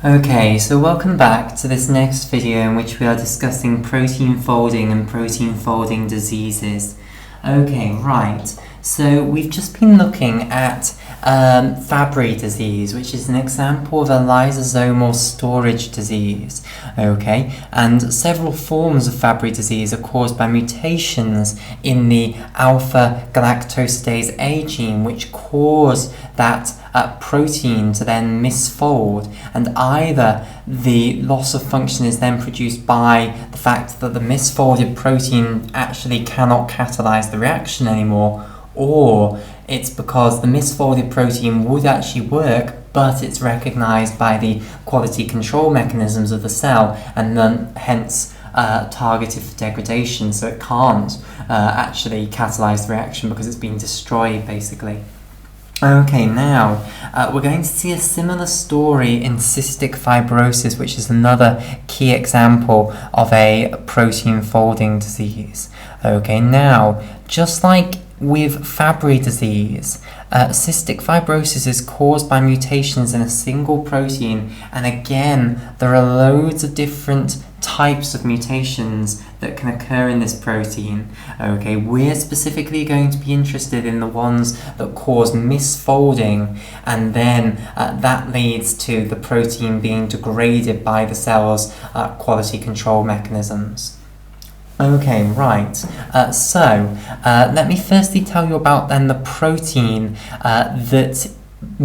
Okay, so welcome back to this next video in which we are discussing protein folding and protein folding diseases. Okay, right, so we've just been looking at Fabry disease, which is an example of a lysosomal storage disease, okay, and several forms of Fabry disease are caused by mutations in the alpha-galactosidase A gene, which cause that protein to then misfold, and either the loss of function is then produced by the fact that the misfolded protein actually cannot catalyze the reaction anymore, or it's because the misfolded protein would actually work, but it's recognized by the quality control mechanisms of the cell and then hence targeted for degradation, so it can't actually catalyze the reaction because it's been destroyed basically. Okay, now we're going to see a similar story in cystic fibrosis, which is another key example of a protein folding disease. Okay, now, just like with Fabry disease, cystic fibrosis is caused by mutations in a single protein, and again, there are loads of different types of mutations that can occur in this protein. Okay, we're specifically going to be interested in the ones that cause misfolding, and then that leads to the protein being degraded by the cell's quality control mechanisms. Okay, right, so let me firstly tell you about then the protein that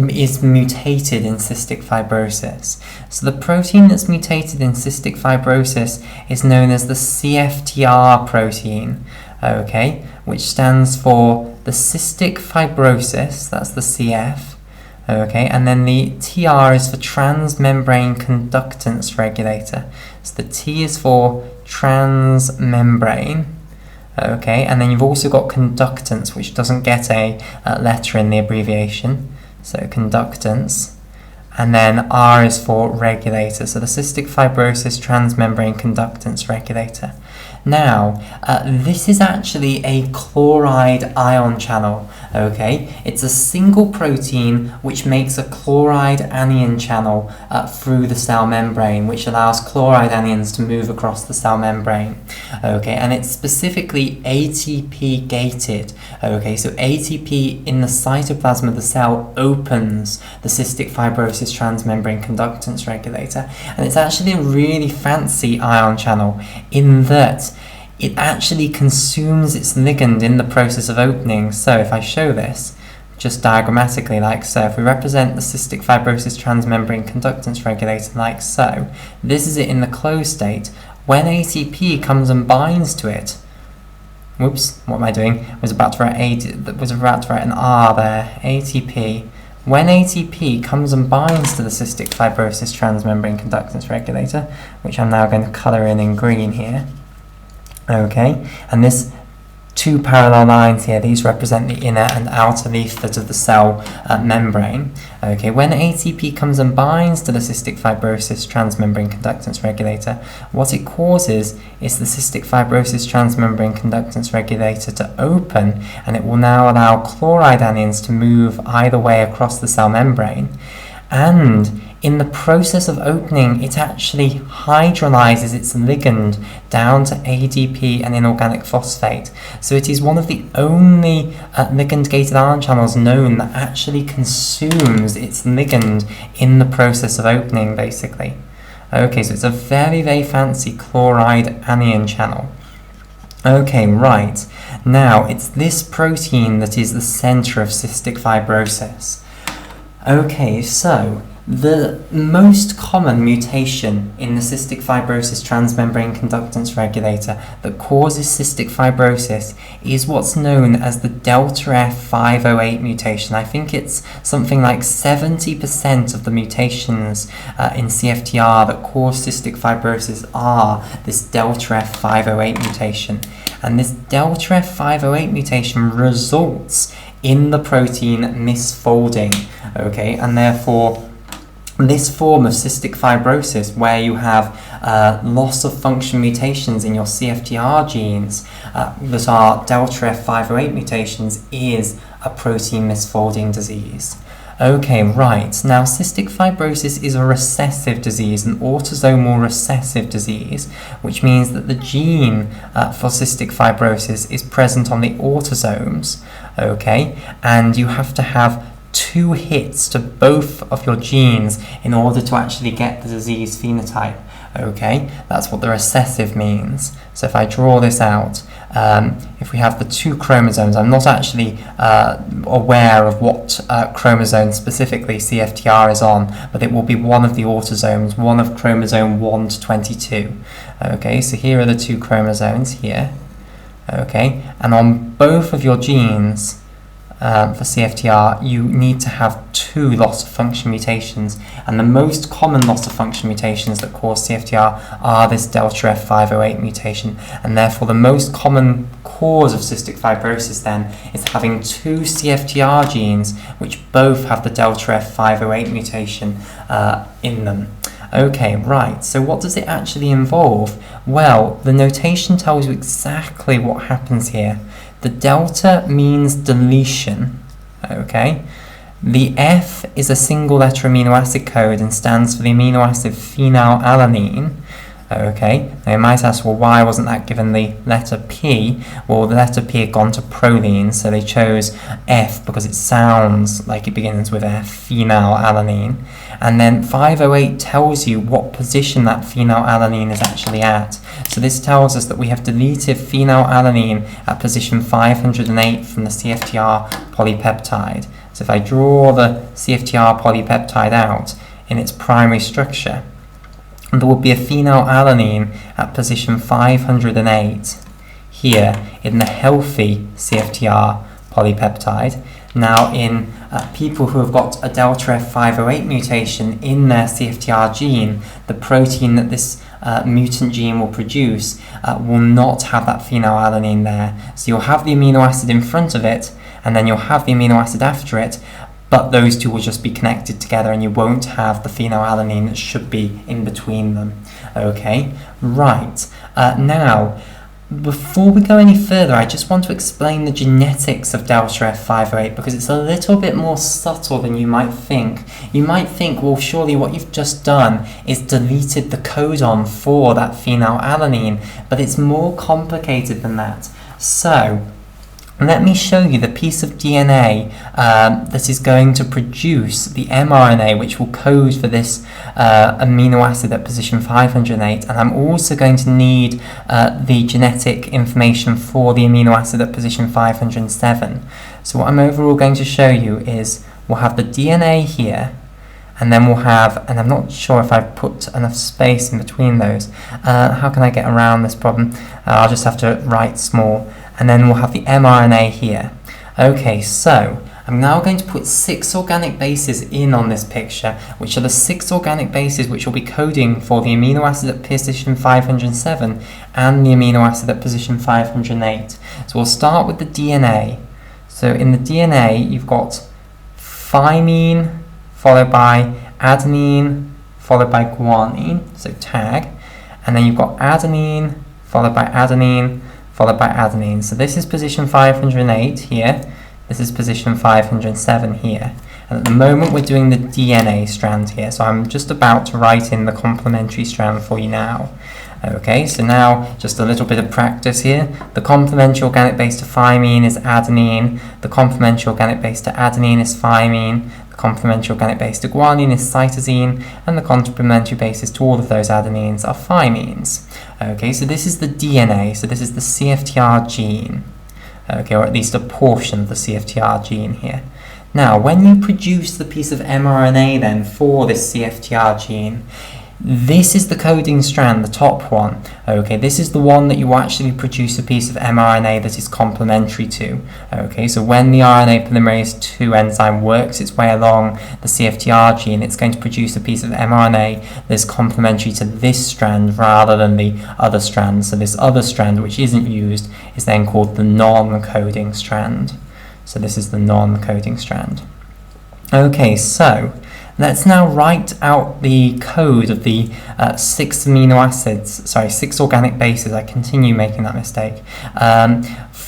is mutated in cystic fibrosis. So the protein that's mutated in cystic fibrosis is known as the CFTR protein, okay, which stands for the cystic fibrosis, that's the CF, okay, and then the TR is for transmembrane conductance regulator. So the T is for transmembrane, okay, and then you've also got conductance, which doesn't get a letter in the abbreviation. So conductance, and then R is for regulator, so the cystic fibrosis transmembrane conductance regulator. Now, this is actually a chloride ion channel, okay? It's a single protein which makes a chloride anion channel through the cell membrane, which allows chloride anions to move across the cell membrane, okay? And it's specifically ATP gated, okay? So ATP in the cytoplasm of the cell opens the cystic fibrosis transmembrane conductance regulator, and it's actually a really fancy ion channel in that it actually consumes its ligand in the process of opening. So if I show this, just diagrammatically like so, if we represent the cystic fibrosis transmembrane conductance regulator like so, this is it in the closed state. When ATP comes and binds to it, whoops, what am I doing? I was about to write an R there, ATP. When ATP comes and binds to the cystic fibrosis transmembrane conductance regulator, which I'm now going to colour in green here, okay, and this two parallel lines here, these represent the inner and outer leaflet of the cell membrane. Okay, when ATP comes and binds to the cystic fibrosis transmembrane conductance regulator, what it causes is the cystic fibrosis transmembrane conductance regulator to open, and it will now allow chloride anions to move either way across the cell membrane. And in the process of opening, it actually hydrolyzes its ligand down to ADP and inorganic phosphate. So it is one of the only ligand-gated ion channels known that actually consumes its ligand in the process of opening, basically. Okay, so it's a very, very fancy chloride anion channel. Okay, right. Now, it's this protein that is the center of cystic fibrosis. Okay, so the most common mutation in the cystic fibrosis transmembrane conductance regulator that causes cystic fibrosis is what's known as the delta F508 mutation. I think it's something like 70% of the mutations in CFTR that cause cystic fibrosis are this delta F508 mutation. And this delta F508 mutation results in the protein misfolding, okay, and therefore this form of cystic fibrosis, where you have loss of function mutations in your CFTR genes that are delta F508 mutations, is a protein misfolding disease. Okay, right. Now, cystic fibrosis is a recessive disease, an autosomal recessive disease, which means that the gene for cystic fibrosis is present on the autosomes, okay? And you have to have 2 hits to both of your genes in order to actually get the disease phenotype, okay? That's what the recessive means. So if I draw this out, if we have the 2 chromosomes, I'm not actually aware of what chromosome specifically CFTR is on, but it will be one of the autosomes, one of chromosome 1 to 22. Okay, so here are the 2 chromosomes here. Okay, and on both of your genes for CFTR, you need to have 2 loss-of-function mutations, and the most common loss-of-function mutations that cause CFTR are this delta F508 mutation, and therefore the most common cause of cystic fibrosis then is having 2 CFTR genes which both have the delta F508 mutation in them. Okay, right, so what does it actually involve? Well, the notation tells you exactly what happens here. The delta means deletion, okay? The F is a single letter amino acid code and stands for the amino acid phenylalanine, okay? Now you might ask, well, why wasn't that given the letter P? Well, the letter P had gone to proline, so they chose F because it sounds like it begins with F, phenylalanine. And then 508 tells you what position that phenylalanine is actually at. So this tells us that we have deleted phenylalanine at position 508 from the CFTR polypeptide. So if I draw the CFTR polypeptide out in its primary structure, there would be a phenylalanine at position 508 here in the healthy CFTR polypeptide. Now in people who have got a delta F508 mutation in their CFTR gene, the protein that this mutant gene will produce will not have that phenylalanine there. So you'll have the amino acid in front of it, and then you'll have the amino acid after it, but those 2 will just be connected together and you won't have the phenylalanine that should be in between them. Okay, right. Now, before we go any further, I just want to explain the genetics of delta F508 because it's a little bit more subtle than you might think. You might think, well, surely what you've just done is deleted the codon for that phenylalanine, but it's more complicated than that. So, let me show you the piece of DNA that is going to produce the mRNA which will code for this amino acid at position 508, and I'm also going to need the genetic information for the amino acid at position 507. So what I'm overall going to show you is we'll have the DNA here, and then we'll have, and I'm not sure if I've put enough space in between those. How can I get around this problem? I'll just have to write small. And then we'll have the mRNA here. Okay, so I'm now going to put 6 organic bases in on this picture, which are the 6 organic bases which will be coding for the amino acid at position 507 and the amino acid at position 508. So we'll start with the DNA. So in the DNA, you've got thymine, followed by adenine, followed by guanine, so tag. And then you've got adenine, followed by adenine, followed by adenine. So this is position 508 here, this is position 507 here. And at the moment we're doing the DNA strand here, so I'm just about to write in the complementary strand for you now. Okay, so now just a little bit of practice here. The complementary organic base to thymine is adenine, the complementary organic base to adenine is thymine, the complementary organic base to guanine is cytosine, and the complementary bases to all of those adenines are thymines. Okay, so this is the DNA, so this is the CFTR gene, okay, or at least a portion of the CFTR gene here. Now, when you produce the piece of mRNA then for this CFTR gene, this is the coding strand, the top one. Okay, this is the one that you actually produce a piece of mRNA that is complementary to. Okay, so when the RNA polymerase II enzyme works its way along the CFTR gene, it's going to produce a piece of mRNA that is complementary to this strand rather than the other strand. So this other strand, which isn't used, is then called the non-coding strand. So this is the non-coding strand. Okay, so let's now write out the code of the 6 organic bases. I continue making that mistake.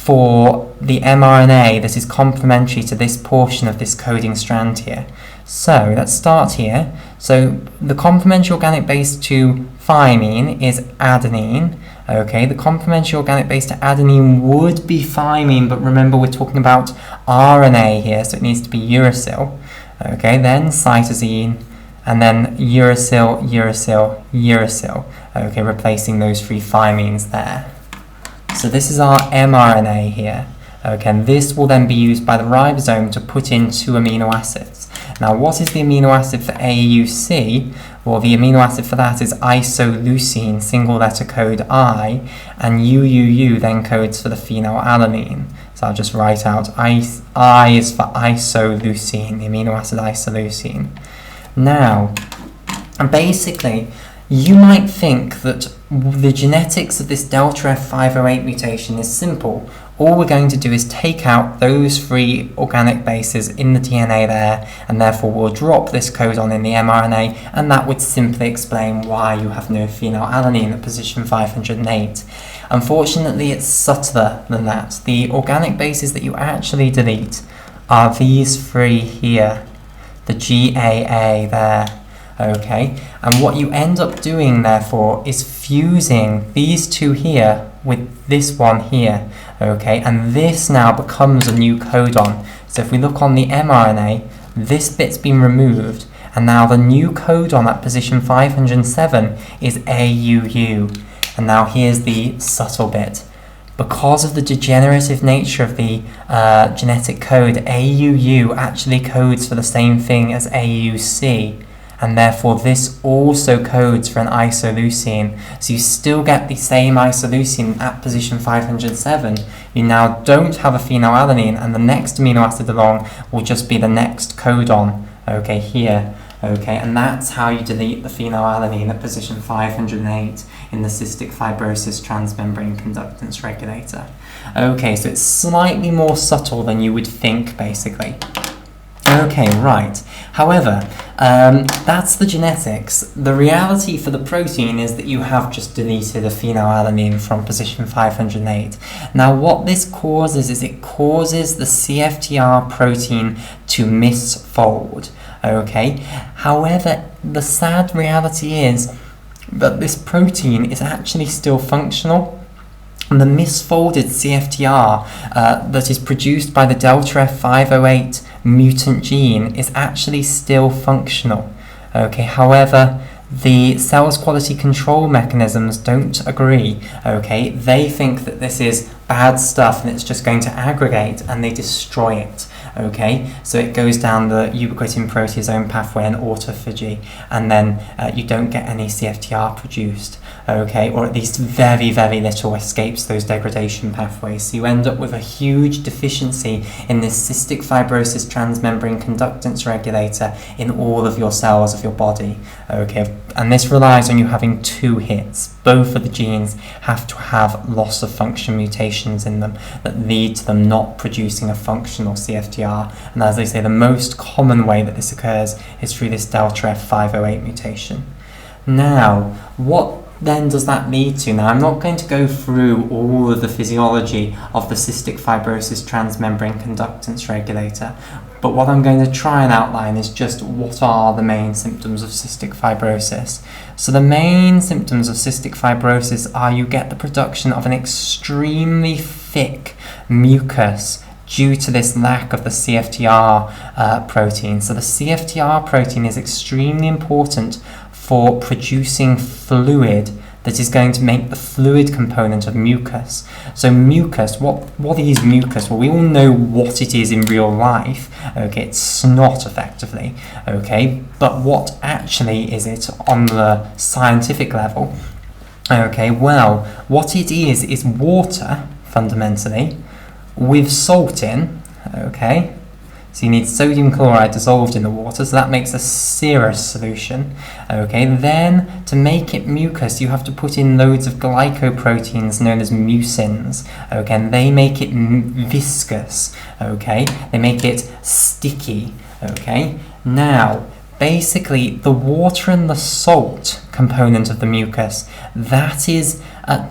for the mRNA that is complementary to this portion of this coding strand here. So let's start here. So the complementary organic base to thymine is adenine. Okay, the complementary organic base to adenine would be thymine, but remember we're talking about RNA here, so it needs to be uracil. Okay, then cytosine, and then uracil, uracil, uracil. Okay, replacing those three thymines there. So this is our mRNA here. Okay, and this will then be used by the ribosome to put in two amino acids. Now, what is the amino acid for AUC? Well, the amino acid for that is isoleucine, single letter code I, and UUU then codes for the phenylalanine. So I'll just write out I is for isoleucine, the amino acid isoleucine. Now, basically, you might think that the genetics of this delta F508 mutation is simple. All we're going to do is take out those three organic bases in the DNA there, and therefore we'll drop this codon in the mRNA, and that would simply explain why you have no phenylalanine at position 508. Unfortunately, it's subtler than that. The organic bases that you actually delete are these three here, the GAA there. Okay, and what you end up doing therefore is fusing these two here with this one here. Okay, and this now becomes a new codon. So if we look on the mRNA, this bit's been removed, and now the new codon at position 507 is AUU. And now here's the subtle bit. Because of the degenerative nature of the genetic code, AUU actually codes for the same thing as AUC. And therefore this also codes for an isoleucine. So you still get the same isoleucine at position 507. You now don't have a phenylalanine, and the next amino acid along will just be the next codon, okay, here. Okay, and that's how you delete the phenylalanine at position 508 in the cystic fibrosis transmembrane conductance regulator. Okay, so it's slightly more subtle than you would think, basically. Okay, right. However, that's the genetics. The reality for the protein is that you have just deleted a phenylalanine from position 508. Now, what this causes is it causes the CFTR protein to misfold. Okay. However, the sad reality is that this protein is actually still functional. And the misfolded CFTR that is produced by the delta F508 mutant gene is actually still functional. Okay, however, the cell's quality control mechanisms don't agree. Okay, they think that this is bad stuff and it's just going to aggregate, and they destroy it. Okay, so it goes down the ubiquitin proteasome pathway and autophagy, and then you don't get any CFTR produced. Okay, or at least very, very little escapes those degradation pathways. So you end up with a huge deficiency in this cystic fibrosis transmembrane conductance regulator in all of your cells of your body. Okay, and this relies on you having two hits. Both of the genes have to have loss of function mutations in them that lead to them not producing a functional CFTR. And as they say, the most common way that this occurs is through this delta F508 mutation. Now, what then does that lead to? Now, I'm not going to go through all of the physiology of the cystic fibrosis transmembrane conductance regulator, but what I'm going to try and outline is just what are the main symptoms of cystic fibrosis. So the main symptoms of cystic fibrosis are you get the production of an extremely thick mucus due to this lack of the CFTR protein. So the CFTR protein is extremely important for producing fluid that is going to make the fluid component of mucus. So mucus, what is mucus? Well, we all know what it is in real life. Okay, it's snot effectively. Okay, but what actually is it on the scientific level? Okay, well, what it is water, fundamentally, with salt in. Okay, so you need sodium chloride dissolved in the water, so that makes a serous solution. Okay, then to make it mucus, you have to put in loads of glycoproteins known as mucins. Okay, and they make it viscous. Okay, they make it sticky. Okay, now basically the water and the salt component of the mucus, that is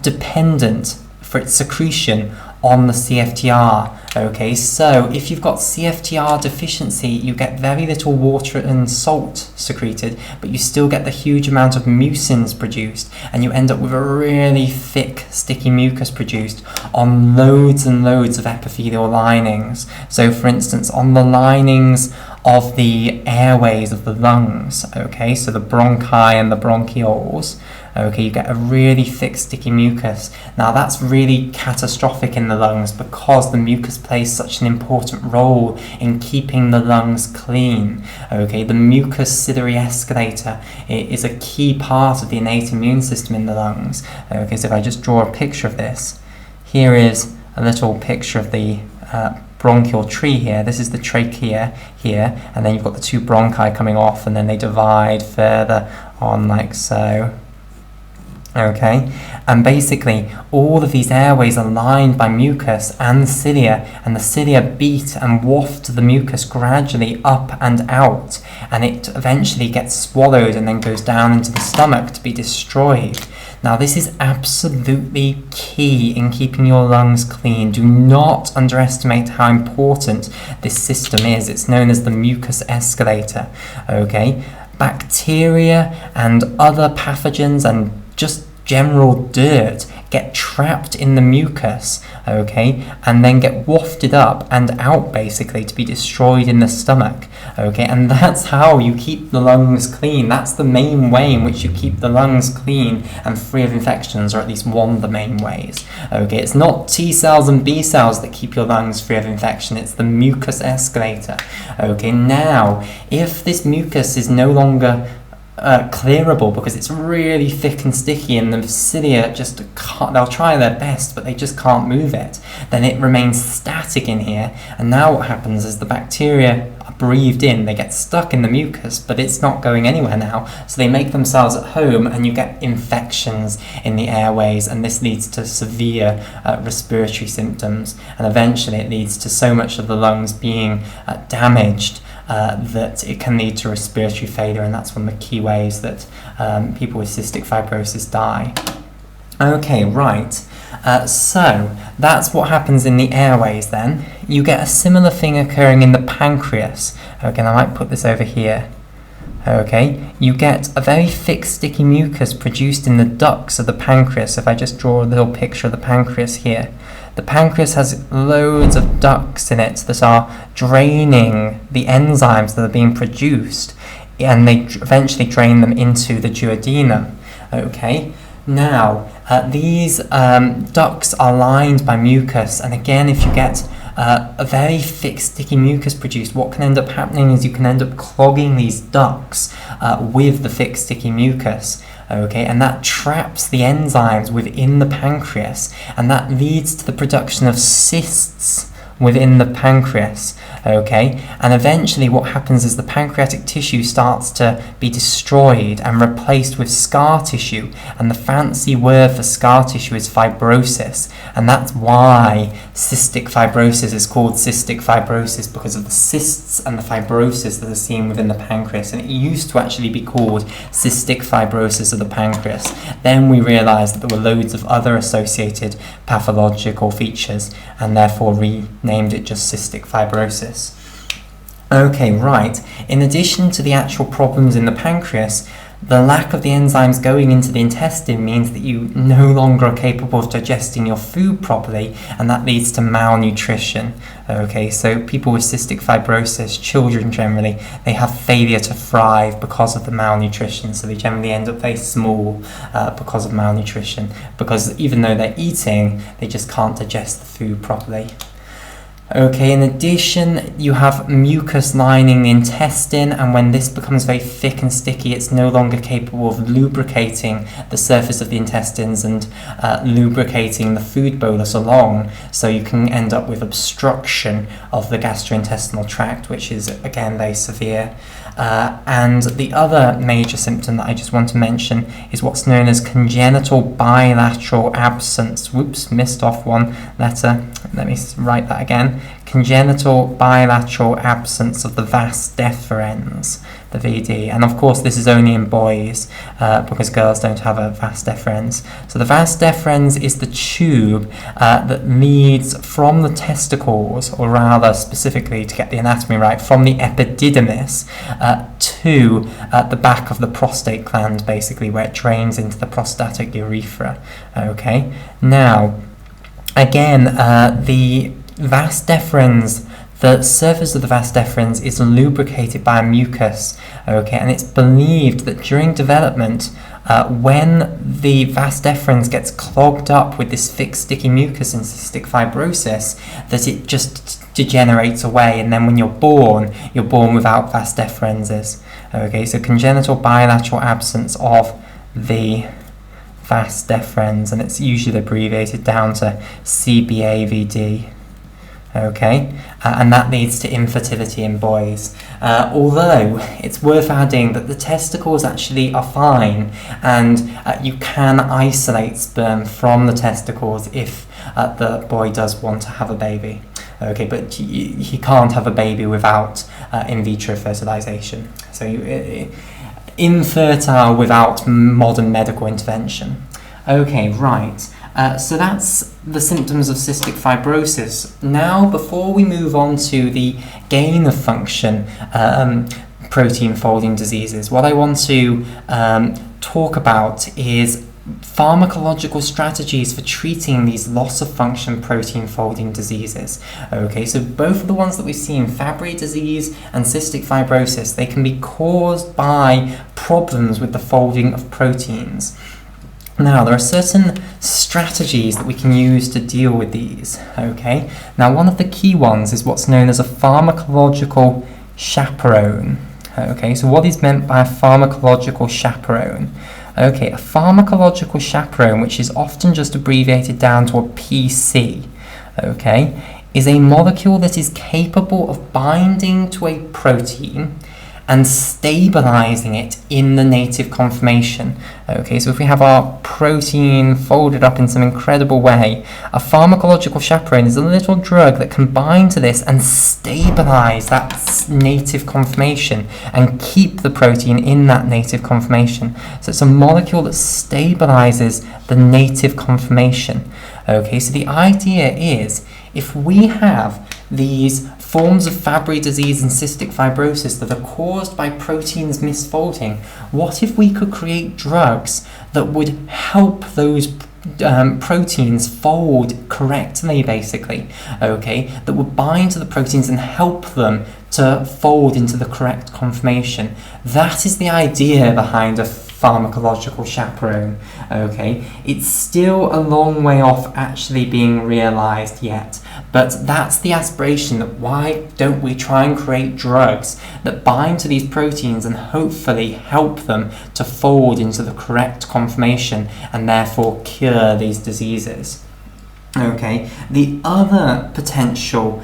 dependent for its secretion on the CFTR. Okay, so if you've got CFTR deficiency, you get very little water and salt secreted, but you still get the huge amount of mucins produced, and you end up with a really thick, sticky mucus produced on loads and loads of epithelial linings. So for instance, on the linings of the airways of the lungs, okay, so the bronchi and the bronchioles, okay, you get a really thick, sticky mucus. Now that's really catastrophic in the lungs because the mucus plays such an important role in keeping the lungs clean. Okay, the mucus ciliary escalator is a key part of the innate immune system in the lungs. Okay, so if I just draw a picture of this, here is a little picture of the bronchial tree here. This is the trachea here, and then you've got the two bronchi coming off, and then they divide further on like so. Okay, and basically all of these airways are lined by mucus and cilia, and the cilia beat and waft the mucus gradually up and out, and it eventually gets swallowed and then goes down into the stomach to be destroyed. Now this is absolutely key in keeping your lungs clean. Do not underestimate how important this system is. It's known as the mucus escalator. Okay, bacteria and other pathogens and just general dirt get trapped in the mucus, okay, and then get wafted up and out basically to be destroyed in the stomach, okay, and that's how you keep the lungs clean. That's the main way in which you keep the lungs clean and free of infections, or at least one of the main ways, okay. It's not T cells and B cells that keep your lungs free of infection, it's the mucus escalator, okay. Now, if this mucus is no longer clearable because it's really thick and sticky and the cilia just can't, they'll try their best but they just can't move it, then it remains static in here, and now what happens is the bacteria are breathed in, they get stuck in the mucus but it's not going anywhere now, so they make themselves at home and you get infections in the airways, and this leads to severe respiratory symptoms, and eventually it leads to so much of the lungs being damaged that it can lead to respiratory failure, and that's one of the key ways that people with cystic fibrosis die. Okay, right, so that's what happens in the airways then. You get a similar thing occurring in the pancreas. Okay, and I might put this over here. Okay, you get a very thick, sticky mucus produced in the ducts of the pancreas. If I just draw a little picture of the pancreas here. The pancreas has loads of ducts in it that are draining the enzymes that are being produced, and they eventually drain them into the duodenum. Okay, now these ducts are lined by mucus, and again, if you get a very thick, sticky mucus produced, what can end up happening is you can end up clogging these ducts with the thick, sticky mucus. Okay, and that traps the enzymes within the pancreas, and that leads to the production of cysts within the pancreas. Okay, and eventually what happens is the pancreatic tissue starts to be destroyed and replaced with scar tissue, and the fancy word for scar tissue is fibrosis, and that's why cystic fibrosis is called cystic fibrosis, because of the cysts and the fibrosis that are seen within the pancreas. And it used to actually be called cystic fibrosis of the pancreas. Then we realized that there were loads of other associated pathological features, and therefore renamed it just cystic fibrosis. Okay, right. In addition to the actual problems in the pancreas, the lack of the enzymes going into the intestine means that you no longer are capable of digesting your food properly, and that leads to malnutrition. Okay, so people with cystic fibrosis, children generally, they have failure to thrive because of the malnutrition, so they generally end up very small because of malnutrition, because even though they're eating, they just can't digest the food properly. Okay, in addition, you have mucus lining the intestine, and when this becomes very thick and sticky, it's no longer capable of lubricating the surface of the intestines and lubricating the food bolus along, so you can end up with obstruction of the gastrointestinal tract, which is, again, very severe. And the other major symptom that I just want to mention is what's known as congenital bilateral absence. Whoops, missed off one letter. Let me write that again. Congenital bilateral absence of the vas deferens. the VD. And of course this is only in boys because girls don't have a vas deferens. So the vas deferens is the tube that leads from the testicles, or rather specifically to get the anatomy right, from the epididymis to the back of the prostate gland, basically, where it drains into the prostatic urethra. Okay, now again, the vas deferens, the surface of the vas deferens is lubricated by a mucus, okay, and it's believed that during development, when the vas deferens gets clogged up with this thick sticky mucus in cystic fibrosis, that it just degenerates away, and then when you're born without vas deferenses. Okay, so congenital bilateral absence of the vas deferens, and it's usually abbreviated down to CBAVD. Okay, and that leads to infertility in boys. Although it's worth adding that the testicles actually are fine, and you can isolate sperm from the testicles if the boy does want to have a baby. Okay, but he can't have a baby without in vitro fertilization. So infertile without modern medical intervention. Okay, right. So that's the symptoms of cystic fibrosis. Now, before we move on to the gain of function protein folding diseases, what I want to talk about is pharmacological strategies for treating these loss of function protein folding diseases. Okay, so both of the ones that we've seen, Fabry disease and cystic fibrosis, they can be caused by problems with the folding of proteins. Now, there are certain strategies that we can use to deal with these, okay? Now, one of the key ones is what's known as a pharmacological chaperone. Okay, so what is meant by a pharmacological chaperone? Okay, a pharmacological chaperone, which is often just abbreviated down to a PC, okay, is a molecule that is capable of binding to a protein and stabilizing it in the native conformation. Okay, so if we have our protein folded up in some incredible way, a pharmacological chaperone is a little drug that can bind to this and stabilize that native conformation and keep the protein in that native conformation. So it's a molecule that stabilizes the native conformation. Okay, so the idea is, if we have these forms of Fabry disease and cystic fibrosis that are caused by proteins misfolding, what if we could create drugs that would help those proteins fold correctly, basically, okay, that would bind to the proteins and help them to fold into the correct conformation? That is the idea behind a pharmacological chaperone. Okay, it's still a long way off actually being realized yet, but that's the aspiration, that why don't we try and create drugs that bind to these proteins and hopefully help them to fold into the correct conformation and therefore cure these diseases. Okay, the other potential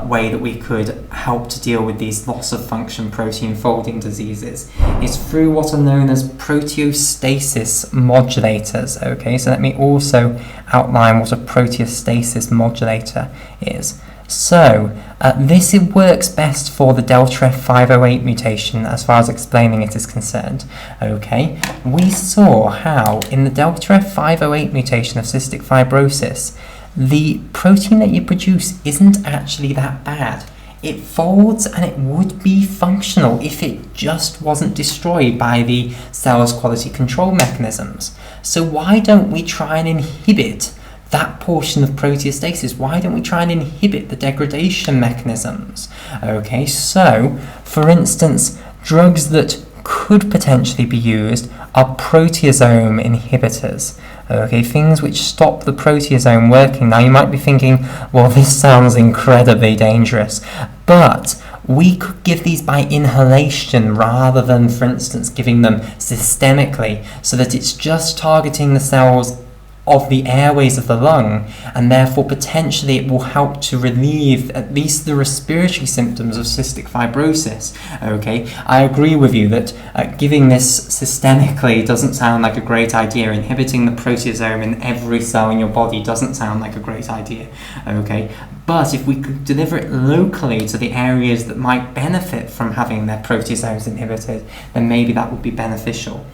way that we could help to deal with these loss of function protein folding diseases is through what are known as proteostasis modulators. Okay, so let me also outline what a proteostasis modulator is. So, this works best for the delta F508 mutation as far as explaining it is concerned. Okay, we saw how in the delta F508 mutation of cystic fibrosis, the protein that you produce isn't actually that bad. It folds and it would be functional if it just wasn't destroyed by the cell's quality control mechanisms. So why don't we try and inhibit that portion of proteostasis? Why don't we try and inhibit the degradation mechanisms? Okay, so, for instance, drugs that could potentially be used are proteasome inhibitors. Okay, things which stop the proteasome working. Now you might be thinking, well, this sounds incredibly dangerous, but we could give these by inhalation rather than, for instance, giving them systemically, so that it's just targeting the cells of the airways of the lung, and therefore potentially it will help to relieve at least the respiratory symptoms of cystic fibrosis. Okay, I agree with you that giving this systemically doesn't sound like a great idea. Inhibiting the proteasome in every cell in your body doesn't sound like a great idea. Okay, but if we could deliver it locally to the areas that might benefit from having their proteasomes inhibited, then maybe that would be beneficial.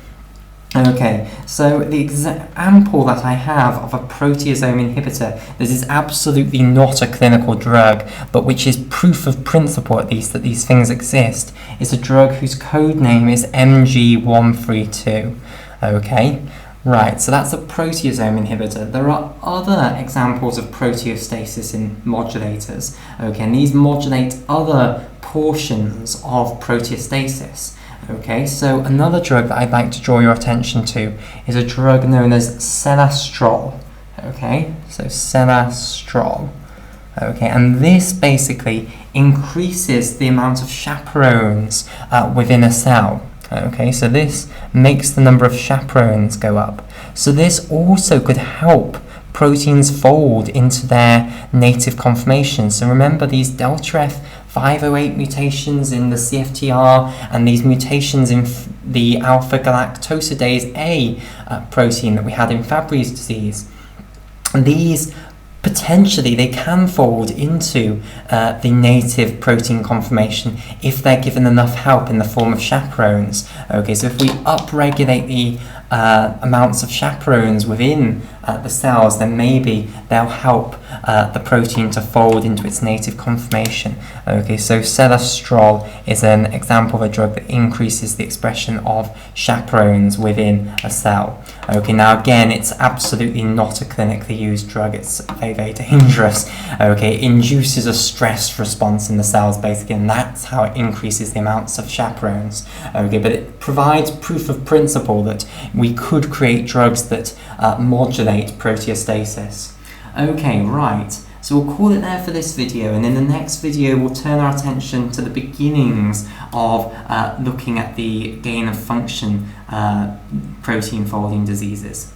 Okay, so the example that I have of a proteasome inhibitor that is absolutely not a clinical drug, but which is proof of principle at least that these things exist, is a drug whose code name is MG132. Okay, right, so that's a proteasome inhibitor. There are other examples of proteostasis in modulators, okay, and these modulate other portions of proteostasis. Okay, so another drug that I'd like to draw your attention to is a drug known as senastrol. Okay, so senastrol. Okay, and this basically increases the amount of chaperones within a cell. Okay, so this makes the number of chaperones go up. So this also could help proteins fold into their native conformation. So remember these delta F 508 mutations in the CFTR and these mutations in the alpha-galactosidase A protein that we had in Fabry disease. These potentially they can fold into the native protein conformation if they're given enough help in the form of chaperones. Okay, so if we upregulate the amounts of chaperones within the cells, then maybe they'll help the protein to fold into its native conformation. Okay, so senastrol is an example of a drug that increases the expression of chaperones within a cell. Okay, now again, it's absolutely not a clinically used drug. It's very, very dangerous. Okay, it induces a stress response in the cells basically, and that's how it increases the amounts of chaperones. Okay, but it provides proof of principle that we could create drugs that modulate proteostasis. Okay, right. So we'll call it there for this video, and in the next video we'll turn our attention to the beginnings of looking at the gain of function protein folding diseases.